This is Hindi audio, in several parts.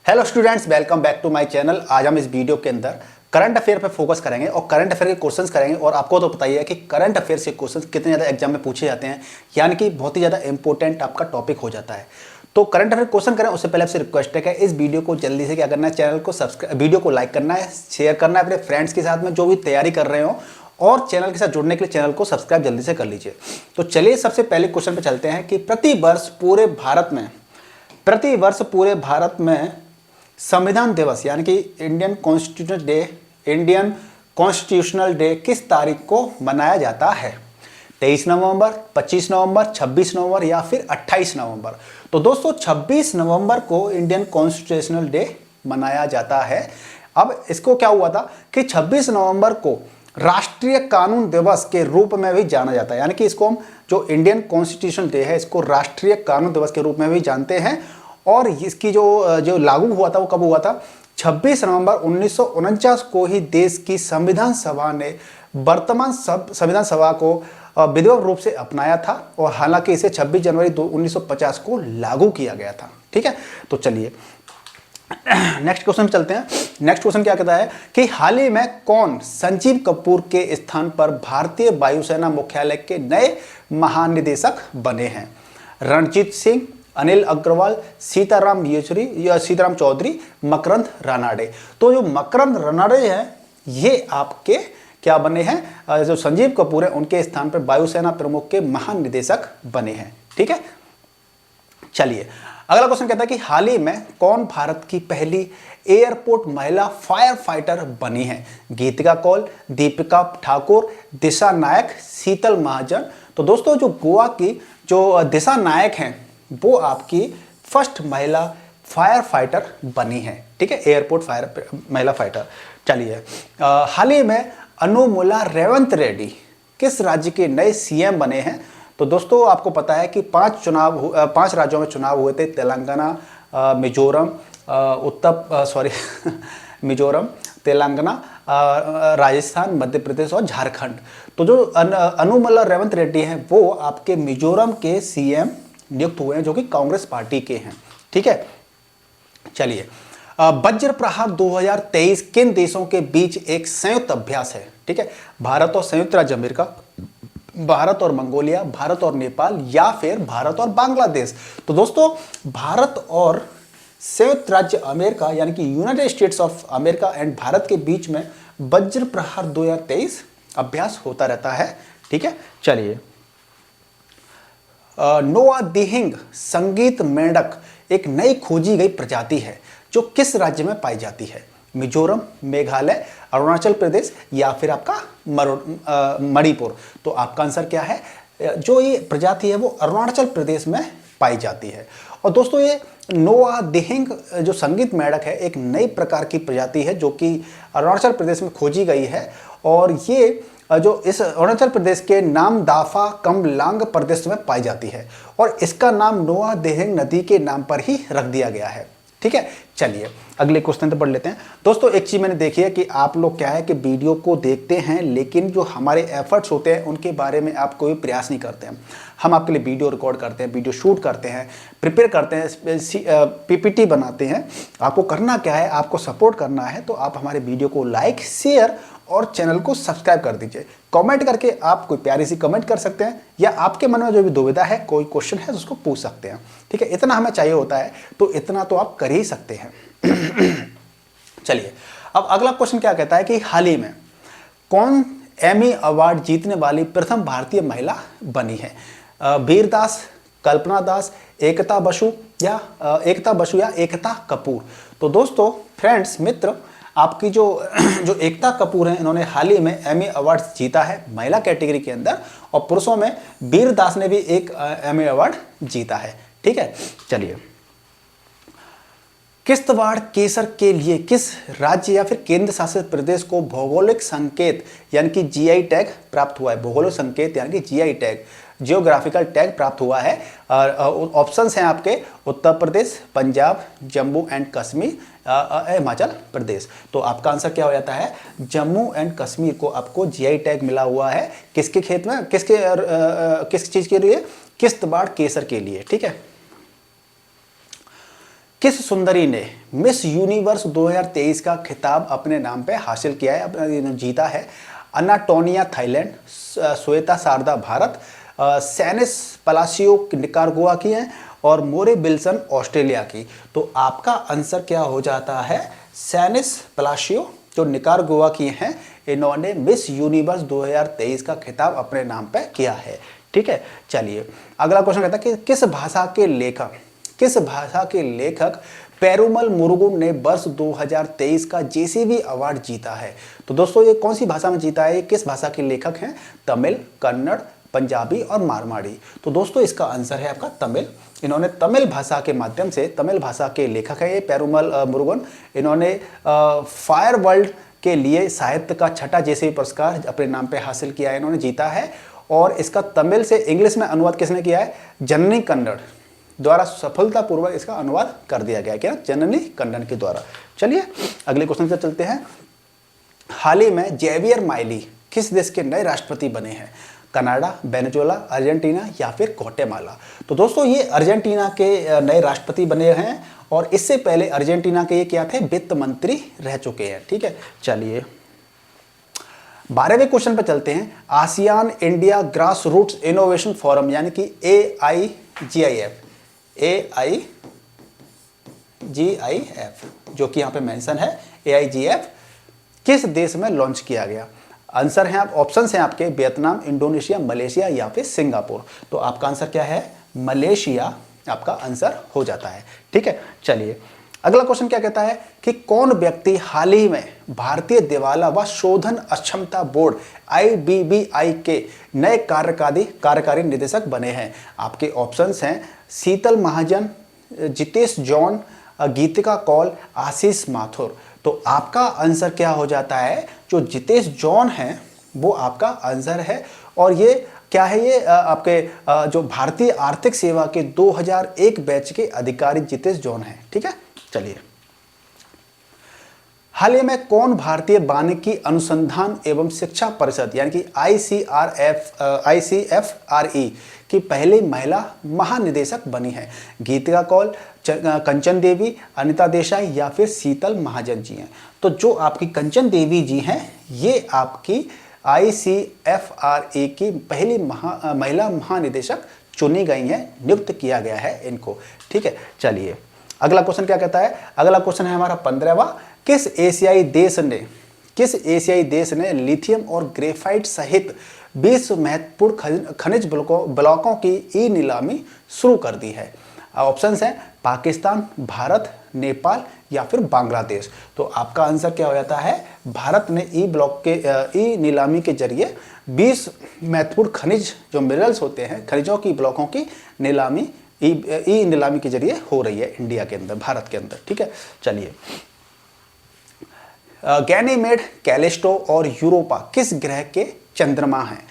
Hello students, welcome back to my channel. आज हम इस वीडियो के अंदर करंट अफेयर पे फोकस करेंगे और करंट अफेयर के क्वेश्चंस करेंगे। और आपको तो पता ही है कि करंट अफेयर से क्वेश्चंस कितने ज़्यादा एग्जाम में पूछे जाते हैं, यानी कि बहुत ही ज़्यादा इंपॉर्टेंट आपका टॉपिक हो जाता है। तो करंट अफेयर क्वेश्चन करें उससे पहले आपसे रिक्वेस्ट है कि इस वीडियो को जल्दी से क्या करना है, चैनल को सब्सक्राइब, वीडियो को लाइक करना है, शेयर करना है अपने फ्रेंड्स के साथ में जो भी तैयारी कर रहे हो, और चैनल के साथ जुड़ने के लिए चैनल को सब्सक्राइब जल्दी से कर लीजिए। तो चलिए सबसे पहले क्वेश्चन पे चलते हैं कि प्रतिवर्ष पूरे भारत में संविधान दिवस यानी कि इंडियन कॉन्स्टिट्यूशनल डे किस तारीख को मनाया जाता है? 23 नवंबर, 25 नवंबर, 26 नवंबर या फिर 28 नवंबर? तो दोस्तों 26 नवंबर को इंडियन कॉन्स्टिट्यूशनल डे मनाया जाता है। अब इसको क्या हुआ था कि 26 नवंबर को राष्ट्रीय कानून दिवस के रूप में भी जाना जाता है, यानी कि इसको हम जो इंडियन कॉन्स्टिट्यूशनल डे है इसको राष्ट्रीय कानून दिवस के रूप में भी जानते हैं। और इसकी जो लागू हुआ था वो कब हुआ था? 26 नवंबर 1949 को ही देश की संविधान सभा ने वर्तमान संविधान सभा को विधिवत रूप से अपनाया था, और हालांकि इसे 26 जनवरी 1950 को लागू किया गया था। ठीक है, तो चलिए नेक्स्ट क्वेश्चन पे चलते हैं। नेक्स्ट क्वेश्चन क्या कहता है कि हाल ही में कौन संजीव कपूर के स्थान पर भारतीय वायुसेना मुख्यालय के नए महानिदेशक बने हैं? रणजीत सिंह, अनिल अग्रवाल, सीताराम चौधरी, मकरंद रानाडे। तो जो मकरंद रानाडे हैं ये आपके क्या बने हैं? जो संजीव कपूर है उनके स्थान पर वायुसेना प्रमुख के महानिदेशक बने हैं। ठीक है, चलिए अगला क्वेश्चन कहता है कि हाल ही में कौन भारत की पहली एयरपोर्ट महिला फायर फाइटर बनी है? गीतिका कौल, दीपिका ठाकुर, दिशा नायक, शीतल महाजन। तो दोस्तों जो गोवा की जो दिशा नायक हैं वो आपकी फर्स्ट महिला फायर फाइटर बनी है। ठीक है, एयरपोर्ट महिला फाइटर। चलिए हाल ही में अनुमुला रेवंत रेड्डी किस राज्य के नए सीएम बने हैं? तो दोस्तों आपको पता है कि 5 राज्यों में चुनाव हुए थे, तेलंगाना, मिजोरम, तेलंगाना, राजस्थान, मध्य प्रदेश और झारखंड। तो जो अनुमुला रेवंत रेड्डी हैं वो आपके मिजोरम के सीएम नियुक्त हुए हैं, जो कि कांग्रेस पार्टी के हैं। ठीक है, चलिए वज्र प्रहार 2023 किन देशों के बीच एक संयुक्त अभ्यास है? ठीक है, भारत और संयुक्त राज्य अमेरिका, भारत और मंगोलिया, भारत और नेपाल या फिर भारत और बांग्लादेश? तो दोस्तों भारत और संयुक्त राज्य अमेरिका यानी कि United states of America and Bharat के बीच में वज्र प्रहार 2023 अभ्यास होता रहता है। ठीक है, चलिए नोआ दिहिंग संगीत मेंढक एक नई खोजी गई प्रजाति है जो किस राज्य में पाई जाती है? मिजोरम, मेघालय, अरुणाचल प्रदेश या फिर आपका मणिपुर? तो आपका आंसर क्या है? जो ये प्रजाति है वो अरुणाचल प्रदेश में पाई जाती है। और दोस्तों ये नोआ दिहिंग जो संगीत मेंढक है एक नई प्रकार की प्रजाति है जो कि अरुणाचल प्रदेश में खोजी गई है, और ये जो इस अरुणाचल प्रदेश के नामदाफा कमलांग प्रदेश में पाई जाती है, और इसका नाम नोआ दिहिंग नदी के नाम पर ही रख दिया गया है। ठीक है, चलिए अगले क्वेश्चन पे पढ़ लेते हैं। दोस्तों एक चीज़ मैंने देखी है कि आप लोग क्या है कि वीडियो को देखते हैं लेकिन जो हमारे एफर्ट्स होते हैं उनके बारे में आप कोई प्रयास नहीं करते हैं। हम आपके लिए वीडियो रिकॉर्ड करते हैं, वीडियो शूट करते हैं, प्रिपेयर करते हैं, पीपीटी बनाते हैं। आपको करना क्या है, आपको सपोर्ट करना है तो आप हमारे वीडियो को लाइक, शेयर और चैनल को सब्सक्राइब कर दीजिए। कमेंट करके आप कोई प्यारी सी कमेंट कर सकते हैं, या आपके मन में जो भी दुविधा है, कोई क्वेश्चन है तो उसको पूछ सकते हैं। ठीक है, इतना हमें चाहिए होता है, तो इतना तो आप कर ही सकते हैं। चलिए अब अगला क्वेश्चन क्या कहता है कि हाल ही में कौन एमी अवार्ड जीतने वाली प्रथम भारतीय महिला बनी है? वीर दास, कल्पना दास, एकता बसु या एकता कपूर? तो दोस्तों फ्रेंड्स, मित्र, आपकी जो एकता कपूर हैं इन्होंने हाल ही में एमी अवार्ड जीता है महिला कैटेगरी के अंदर, और पुरुषों में वीर दास ने भी एक एमी अवार्ड जीता है। ठीक है, चलिए किश्तवाड़ केसर के लिए किस राज्य या फिर केंद्र शासित प्रदेश को भौगोलिक संकेत यानी कि जीआई टैग प्राप्त हुआ है? भौगोलिक संकेत यानी कि जीआई टैग, जियोग्राफिकल टैग प्राप्त हुआ है। और ऑप्शंस हैं आपके उत्तर प्रदेश, पंजाब, जम्मू एंड कश्मीर, हिमाचल प्रदेश। तो आपका आंसर क्या हो जाता है? जम्मू एंड कश्मीर को आपको जीआई टैग मिला हुआ है। किसके खेत में, किस चीज़ के लिए? किश्तवाड़ केसर के लिए। ठीक है, किस सुंदरी ने मिस यूनिवर्स 2023 का खिताब अपने नाम पे हासिल किया है, अपने जीता है? अनाटोनिया Thailand, Shweta Sharda Bharat, Sheynnis Palacios Nicaragua की हैं और मोरे बिल्सन ऑस्ट्रेलिया की। तो आपका आंसर क्या हो जाता है? सैनिस पलासियो जो निकारागुआ की हैं, इन्होंने मिस यूनिवर्स 2023 का खिताब अपने नाम पे किया है। ठीक है, चलिए अगला क्वेश्चन कहता है कि किस भाषा के लेखक पेरुमल मुरुगन ने वर्ष 2023 का जेसीबी अवार्ड जीता है? तो दोस्तों ये कौन सी भाषा में जीता है, ये किस भाषा के लेखक हैं? तमिल, कन्नड़, पंजाबी और मारवाड़ी। तो दोस्तों इसका आंसर है आपका तमिल। इन्होंने तमिल भाषा के माध्यम से, तमिल भाषा के लेखक है ये पेरुमल मुरुगन। इन्होंने फायर वर्ल्ड के लिए साहित्य का छठा जेसीबी पुरस्कार अपने नाम पे हासिल किया है, इन्होंने जीता है। और इसका तमिल से इंग्लिश में अनुवाद किसने किया है? जननी कन्नड़ द्वारा सफलतापूर्वक इसका अनुवाद कर दिया गया है, क्या? जननी कन्नड़ के द्वारा। चलिए अगले क्वेश्चन से चलते हैं। हाल ही में जेवियर माइली किस देश के नए राष्ट्रपति बने हैं? कनाडा, वेनेजुएला, अर्जेंटीना या फिर ग्वाटेमाला? तो दोस्तों ये अर्जेंटीना के नए राष्ट्रपति बने हैं और इससे पहले अर्जेंटीना के ये क्या थे? वित्त मंत्री रह चुके हैं। ठीक है, चलिए 12वें क्वेश्चन पर चलते हैं। ASEAN India grass roots innovation forum यानी कि AIGIF जो कि यहाँ पे मेंशन है, AIGF किस देश में लॉन्च किया गया? आंसर है, आप ऑप्शंस हैं आपके, वियतनाम, इंडोनेशिया, मलेशिया या फिर सिंगापुर। तो आपका आंसर क्या है? मलेशिया आपका आंसर हो जाता है। ठीक है, चलिए अगला क्वेश्चन क्या कहता है कि कौन व्यक्ति हाल ही में भारतीय दिवाला व शोधन अक्षमता बोर्ड IBBI के नए कार्यकारी निदेशक बने हैं? आपके ऑप्शंस हैं शीतल महाजन, जितेश जॉन, गीतिका कौल, आशीष माथुर। तो आपका आंसर क्या हो जाता है? जो जितेश जॉन हैं वो आपका आंसर है। और ये क्या है? ये आपके जो भारतीय आर्थिक सेवा के 2001 बैच के अधिकारी जितेश जॉन हैं। ठीक है, चलिए हाल ही में कौन भारतीय वानिकी अनुसंधान एवं शिक्षा परिषद यानी कि ICFRE की पहली महिला महानिदेशक बनी है? गीतिका कौल, कंचन देवी, अनिता देसाई या फिर शीतल महाजन जी हैं? तो जो आपकी कंचन देवी जी हैं ये आपकी ICFRE की पहली महिला महानिदेशक चुनी गई हैं, नियुक्त किया गया है इनको। ठीक है, चलिए अगला क्वेश्चन क्या कहता है? अगला क्वेश्चन है हमारा 15वां। किस एशियाई देश ने लिथियम और ग्रेफाइट सहित 20 महत्वपूर्ण खनिज ब्लॉकों की ई नीलामी शुरू कर दी है? ऑप्शंस हैं पाकिस्तान, भारत, नेपाल या फिर बांग्लादेश। तो आपका आंसर क्या हो जाता है? भारत ने ई नीलामी के जरिए 20 महत्वपूर्ण खनिज जो मिनरल्स होते हैं, खनिजों की ब्लॉकों की नीलामी ई नीलामी के जरिए हो रही है इंडिया के अंदर, भारत के अंदर। ठीक है, चलिए गैनीमेड, कैलिस्टो और यूरोपा किस ग्रह के चंद्रमा हैं?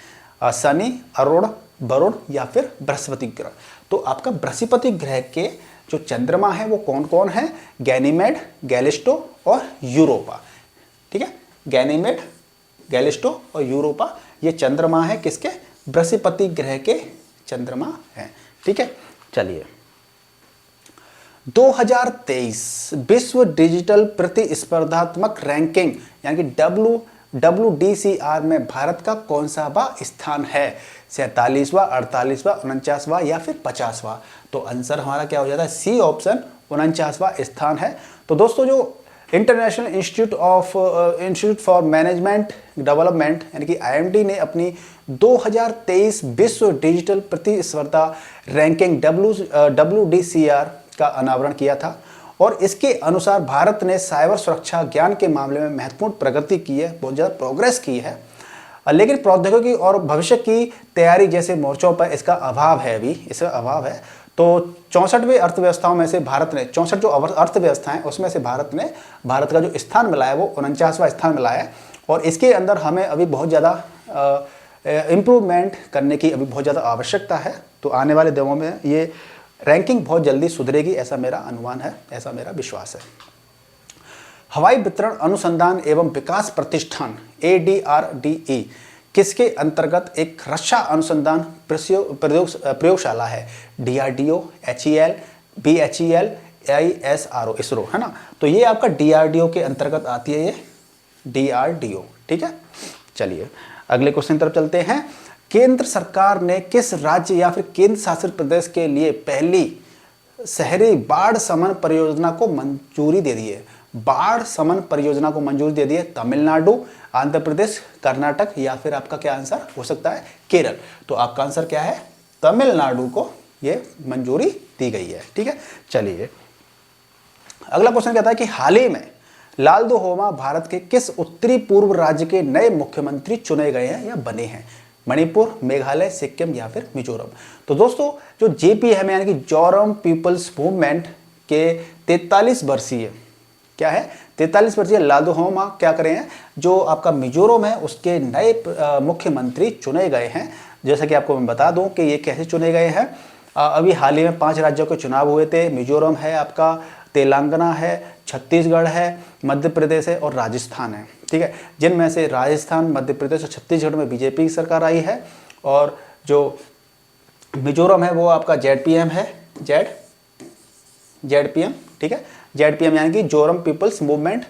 शनि, अरुण, वरुण या फिर बृहस्पति ग्रह? तो आपका बृहस्पति ग्रह के जो चंद्रमा है वो कौन कौन है? गैनीमेड, गैलिस्टो और यूरोपा। ठीक है, गैनीमेड, गैलिस्टो और यूरोपा ये चंद्रमा है किसके? बृहस्पति ग्रह के चंद्रमा हैं। ठीक है, चलिए 2023 विश्व डिजिटल प्रतिस्पर्धात्मक रैंकिंग यानी कि WDCR में भारत का कौन सा स्थान है? 47वां, 48वां, 49वां या फिर 50वां? तो आंसर हमारा क्या हो जाता है? सी ऑप्शन 49वां स्थान है। तो दोस्तों जो international institute for management development यानी कि IMD ने अपनी 2023 विश्व डिजिटल प्रतिस्पर्धा रैंकिंग WDCR का अनावरण किया था और इसके अनुसार भारत ने साइबर सुरक्षा ज्ञान के मामले में महत्वपूर्ण प्रगति की है, बहुत ज़्यादा प्रोग्रेस की है। लेकिन प्रौद्योगिकी और भविष्य की तैयारी जैसे मोर्चों पर इसका अभाव है, अभी इसका अभाव है। तो 64वीं अर्थव्यवस्थाओं में से भारत ने 64 जो अर्थव्यवस्थाएं उसमें से भारत का जो स्थान मिला है वो 49वां स्थान मिला है। और इसके अंदर हमें अभी बहुत ज़्यादा इम्प्रूवमेंट करने की अभी बहुत ज़्यादा आवश्यकता है। तो आने वाले दिनों में ये रैंकिंग बहुत जल्दी सुधरेगी, ऐसा मेरा अनुमान है, ऐसा मेरा विश्वास है। हवाई वितरण अनुसंधान एवं विकास प्रतिष्ठान ADRDE किसके अंतर्गत एक रक्षा अनुसंधान प्रयोगशाला है? DRDO, HEL, BHEL, ISRO, ISRO, है ना। तो ये आपका DRDO के अंतर्गत आती है, ये DRDO, ठीक है। चलिए अगले क्वेश्चन की तरफ चलते हैं। केंद्र सरकार ने किस राज्य या फिर केंद्र शासित प्रदेश के लिए पहली शहरी बाढ़ शमन परियोजना को मंजूरी दे दी है? बाढ़ शमन परियोजना को मंजूरी दे दी है तमिलनाडु, आंध्र प्रदेश, कर्नाटक या फिर आपका क्या आंसर हो सकता है? केरल। तो आपका आंसर क्या है? तमिलनाडु को ये मंजूरी दी गई है, ठीक है। चलिए अगला क्वेश्चन कहता है कि हाल ही में लालदोहोमा भारत के किस उत्तरी पूर्व राज्य के नए मुख्यमंत्री चुने गए हैं या बने हैं? मणिपुर, मेघालय, सिक्किम या फिर मिजोरम। तो दोस्तों जो JPM यानी कि जोरम पीपल्स मूवमेंट के 43 वर्षीय क्या है 43 वर्षीय लालदोहोमा क्या करे हैं, जो आपका मिजोरम है उसके नए मुख्यमंत्री चुने गए हैं। जैसा कि आपको मैं बता दूं कि ये कैसे चुने गए हैं। अभी हाल ही में 5 राज्यों के चुनाव हुए थे। मिजोरम है आपका, तेलंगाना है, छत्तीसगढ़ है, मध्य प्रदेश है और राजस्थान है, ठीक है। जिनमें से राजस्थान, मध्य प्रदेश और छत्तीसगढ़ में BJP की सरकार आई है और जो मिजोरम है वो आपका ZPM है, ZPM, ठीक है। ZPM यानी कि जोरम पीपल्स मूवमेंट,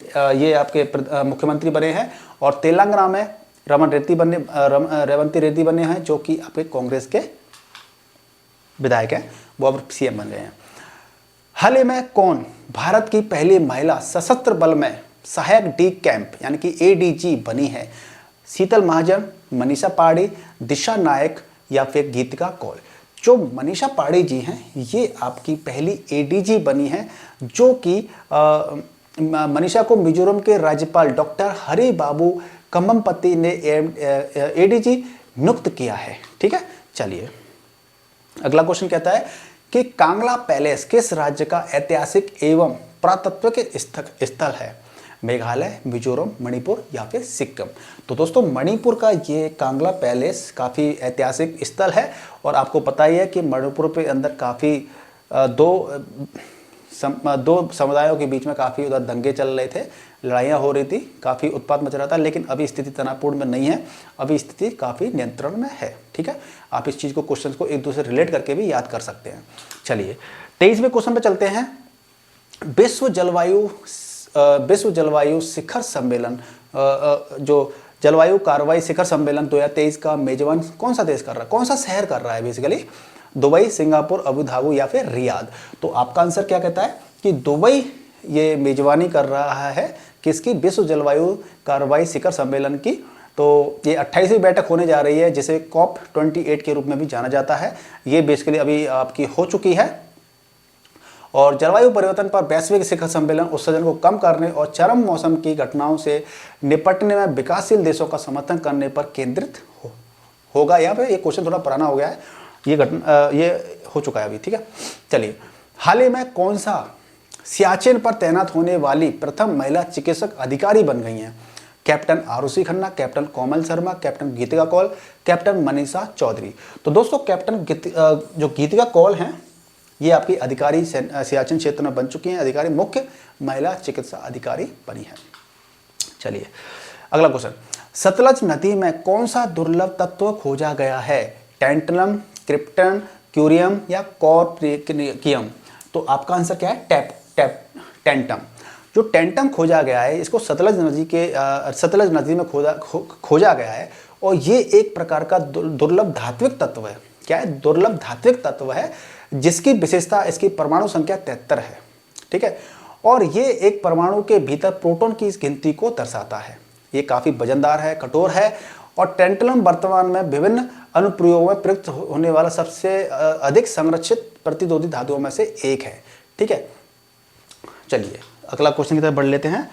ये आपके मुख्यमंत्री बने हैं। और तेलंगाना में रेवंती रेड्डी बने हैं जो कि आपके कांग्रेस के विधायक हैं, वो अब CM बन गए हैं। हाल ही में कौन भारत की पहली महिला सशस्त्र बल में सहायक D कैंप यानी कि ADG बनी है? शीतल महाजन, मनीषा पांडे, दिशा नायक या फिर गीतिका कौल। जो मनीषा पांडे जी हैं ये आपकी पहली ADG बनी है, जो कि मनीषा को मिजोरम के राज्यपाल डॉक्टर हरि बाबू कम्मपति ने ADG नियुक्त किया है, ठीक है। चलिए अगला क्वेश्चन कहता है कि कांगला पैलेस किस राज्य का ऐतिहासिक एवं पुरातत्विक स्थल है? मेघालय, मिजोरम, मणिपुर या फिर सिक्किम। तो दोस्तों मणिपुर का ये कांगला पैलेस काफ़ी ऐतिहासिक स्थल है और आपको पता ही है कि मणिपुर के अंदर काफ़ी दो समुदायों के बीच में काफ़ी उधर दंगे चल रहे थे, लड़ाइयाँ हो रही थी, काफ़ी उत्पात मच रहा था। लेकिन अभी स्थिति तनावपूर्ण में नहीं है, अभी स्थिति काफ़ी नियंत्रण में है, ठीक है। आप इस चीज़ को क्वेश्चन को एक दूसरे रिलेट करके भी याद कर सकते हैं। चलिए 23वें क्वेश्चन पे चलते हैं। विश्व जलवायु शिखर सम्मेलन, जो जलवायु कार्रवाई शिखर सम्मेलन 2023 का मेजबान कौन सा देश कर रहा है, कौन सा शहर कर रहा है? Basically Dubai, Singapore, Abu Dhabi या फिर रियाद। तो आपका आंसर क्या कहता है कि दुबई ये मेजबानी कर रहा है किसकी? विश्व जलवायु कार्रवाई शिखर सम्मेलन की। तो ये 28वीं बैठक होने जा रही है जिसे COP28 के रूप में भी जाना जाता है। ये बेसिकली अभी आपकी हो चुकी है और जलवायु परिवर्तन पर वैश्विक शिखर सम्मेलन उत्सर्जन को कम करने और चरम मौसम की घटनाओं से निपटने में विकासशील देशों का समर्थन करने पर केंद्रित होगा। यहाँ पे ये क्वेश्चन थोड़ा पुराना हो गया है, ये हो चुका है अभी, ठीक है। चलिए हाल ही में कौन सा सियाचिन पर तैनात होने वाली प्रथम महिला चिकित्सक अधिकारी बन गई हैं? Captain Arushi Khanna, captain Komal Sharma, captain गीतिका कौल, कैप्टन मनीषा चौधरी। तो दोस्तों जो गीतिका कौल हैं ये आपकी अधिकारी सियाचिन क्षेत्र में बन चुकी हैं, अधिकारी मुख्य महिला चिकित्सा अधिकारी बनी है। चलिए अगला क्वेश्चन, सतलज नदी में कौन सा दुर्लभ तत्व खोजा गया है? टेंटनम, क्रिप्टन, क्यूरियम या कॉर्प्रियम। तो आपका आंसर क्या है? टेंटम। जो टेंटम खोजा गया है इसको सतलज नदी में खोजा गया है और ये एक प्रकार का दुर्लभ धात्विक तत्व है। क्या है? दुर्लभ धात्विक तत्व है जिसकी विशेषता इसकी परमाणु संख्या 73 है, ठीक है। और ये एक परमाणु के भीतर प्रोटॉन की इस गिनती को दर्शाता है। ये काफ़ी वजनदार है, कठोर है और टेंटलम वर्तमान में विभिन्न अनुप्रयोगों में प्रयुक्त होने वाला सबसे अधिक संरक्षित प्रतिरोधी धातुओं में से एक है, ठीक है। चलिए अगला क्वेश्चन की तरफ बढ़ लेते हैं।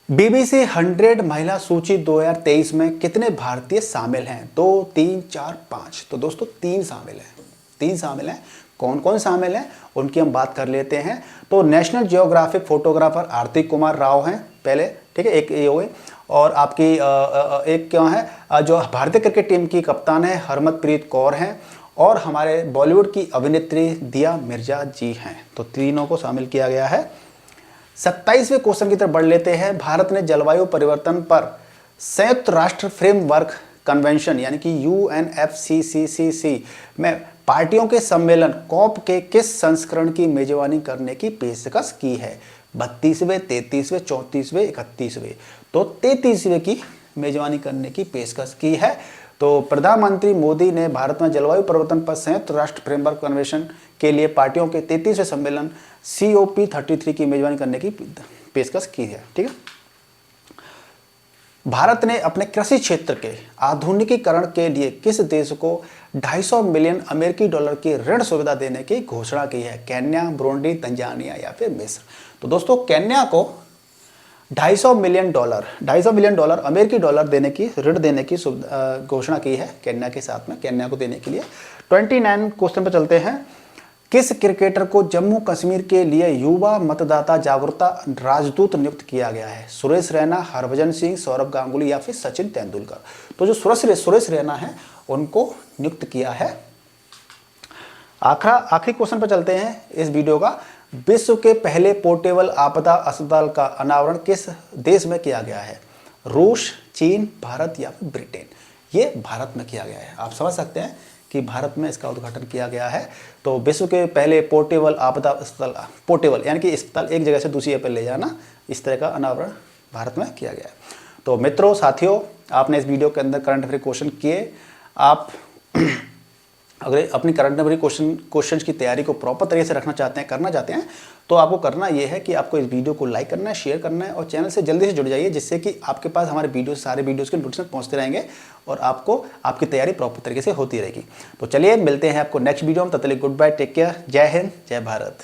BBC 100 महिला सूची 2023 में कितने भारतीय शामिल हैं? 2, 3, 4, 5। तो दोस्तों 3 शामिल हैं, 3 शामिल हैं। कौन कौन शामिल हैं उनकी हम बात कर लेते हैं। तो नेशनल जियोग्राफिक फोटोग्राफर आरती कुमार राव हैं पहले, ठीक है, एक ये हो गई। और आपकी एक क्या है जो भारतीय क्रिकेट टीम की कप्तान है हरमनप्रीत कौर हैं और हमारे बॉलीवुड की अभिनेत्री दिया मिर्जा जी हैं। तो तीनों को शामिल किया गया है। 27वें क्वेश्चन की तरफ बढ़ लेते हैं। भारत ने जलवायु परिवर्तन पर संयुक्त राष्ट्र फ्रेमवर्क कन्वेंशन यानी कि UNFCCC में पार्टियों के सम्मेलन कॉप के किस संस्करण की मेजबानी करने की पेशकश की है? 32वें, 33वें, 34वें, 31वें। तो 33वें की मेजबानी करने की पेशकश की है। तो प्रधानमंत्री मोदी ने भारत में जलवायु परिवर्तन पर संयुक्त राष्ट्र फ्रेमवर्क कन्वेंशन के लिए पार्टियों के 33वें सम्मेलन COP33 की मेजबानी करने की पेशकश की है। ठीक है। भारत ने अपने कृषि क्षेत्र के आधुनिकीकरण के लिए किस देश को 250 मिलियन अमेरिकी डॉलर की ऋण सुविधा देने की घोषणा की है? केन्या, ब्रुंडी, तंजानिया या फिर मिस्र। तो दोस्तों केन्या को 250 मिलियन डॉलर अमेरिकी डॉलर देने की ऋण देने की घोषणा की है केन्या के साथ में, केन्या को देने के लिए। 29 क्वेश्चन पर चलते हैं। किस क्रिकेटर को जम्मू कश्मीर के लिए युवा मतदाता जागरूकता राजदूत नियुक्त किया गया है? सुरेश रैना, हरभजन सिंह, सौरभ गांगुली या फिर सचिन तेंदुलकर। तो जो सुरेश रैना है उनको नियुक्त किया है। आखिरी क्वेश्चन पर चलते हैं इस वीडियो का। विश्व के पहले पोर्टेबल आपदा अस्पताल का अनावरण किस देश में किया गया है? रूस, चीन, भारत या फिर ब्रिटेन। ये भारत में किया गया है। आप समझ सकते हैं कि भारत में इसका उद्घाटन किया गया है। तो विश्व के पहले पोर्टेबल आपदा अस्पताल, पोर्टेबल यानी कि अस्पताल एक जगह से दूसरी जगह पर ले जाना, इस तरह का अनावरण भारत में किया गया है। तो मित्रों, साथियों, आपने इस वीडियो के अंदर करंट अफेयर क्वेश्चन किए। आप अगर अपनी करंट अफेयर क्वेश्चंस की तैयारी को प्रॉपर तरीके से करना चाहते हैं तो आपको करना यह है कि आपको इस वीडियो को लाइक करना है, शेयर करना है और चैनल से जल्दी से जुड़ जाइए, जिससे कि आपके पास हमारे सारे वीडियोस के नोटिफिकेशन पहुंचते रहेंगे और आपको आपकी तैयारी प्रॉपर तरीके से होती रहेगी। तो चलिए मिलते हैं आपको नेक्स्ट वीडियो में। तब तक गुड बाय, टेक केयर, जय हिंद, जय भारत।